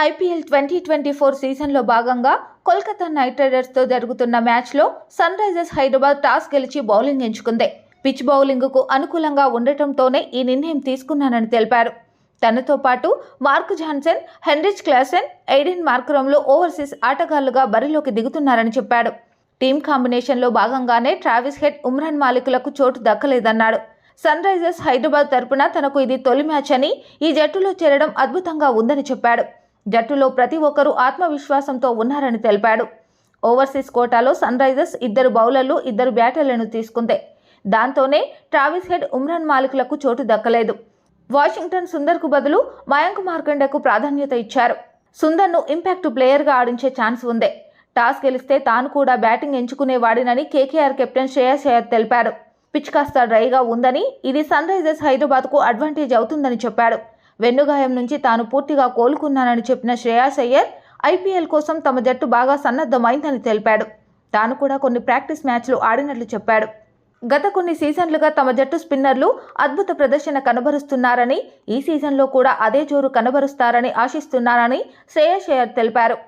IPL 2024 సీజన్లో భాగంగా Kolkata night రైడర్స్తో జరుగుతున్న మ్యాచ్లో సన్ రైజర్స్ హైదరాబాద్ టాస్ గెలిచి బౌలింగ్ ఎంచుకుంది. పిచ్ బౌలింగ్కు అనుకూలంగా ఉండటంతోనే ఈ నిర్ణయం తీసుకున్నానని తెలిపారు. తనతో పాటు Marco Jansen, Heinrich Klaasen, Aiden మార్కరంలో ఓవర్సీస్ ఆటగాళ్లుగా బరిలోకి దిగుతున్నారని చెప్పాడు. టీమ్ కాంబినేషన్లో భాగంగానే ట్రావిస్ హెడ్, ఉమ్రాన్ మాలిక్లకు చోటు దక్కలేదన్నాడు. సన్ రైజర్స్ హైదరాబాద్ తరపున తనకు ఇది తొలి మ్యాచ్ అని, ఈ జట్టులో చేరడం అద్భుతంగా ఉందని చెప్పాడు. జట్టులో ప్రతి ఒక్కరూ ఆత్మవిశ్వాసంతో ఉన్నారని తెలిపాడు. ఓవర్సీస్ కోటాలో సన్ రైజర్స్ 2 బౌలర్లు, 2 బ్యాటర్లను తీసుకుంది. దాంతోనే ట్రావిస్ హెడ్, ఉమ్రాన్ మాలిక్లకు చోటు దక్కలేదు. వాషింగ్టన్ సుందర్కు బదులు మయాంక్ మార్కండేకు ప్రాధాన్యత ఇచ్చారు. సుందర్ను ఇంపాక్ట్ ప్లేయర్గా ఆడించే ఛాన్స్ ఉంది. టాస్ గెలిస్తే తాను కూడా బ్యాటింగ్ ఎంచుకునేవాడినని కేకేఆర్ కెప్టెన్ శ్రేయస్ అయ్యర్ తెలిపాడు. పిచ్ కాస్త డ్రైగా ఉందని, ఇది సన్ రైజర్స్ హైదరాబాద్కు అడ్వాంటేజ్ అవుతుందని చెప్పాడు. వెన్నుగాయం నుంచి తాను పూర్తిగా కోలుకున్నానని చెప్పిన శ్రేయస్ అయ్యర్ ఐపీఎల్ కోసం తమ జట్టు బాగా సన్నద్ధమైందని తెలిపాడు. తాను కూడా కొన్ని ప్రాక్టీస్ మ్యాచ్లు ఆడినట్లు చెప్పాడు. గత కొన్ని సీజన్లుగా తమ జట్టు స్పిన్నర్లు అద్భుత ప్రదర్శన కనబరుస్తున్నారని, ఈ సీజన్లో కూడా అదే జోరు కనబరుస్తారని ఆశిస్తున్నారని శ్రేయస్ అయ్యర్ తెలిపారు.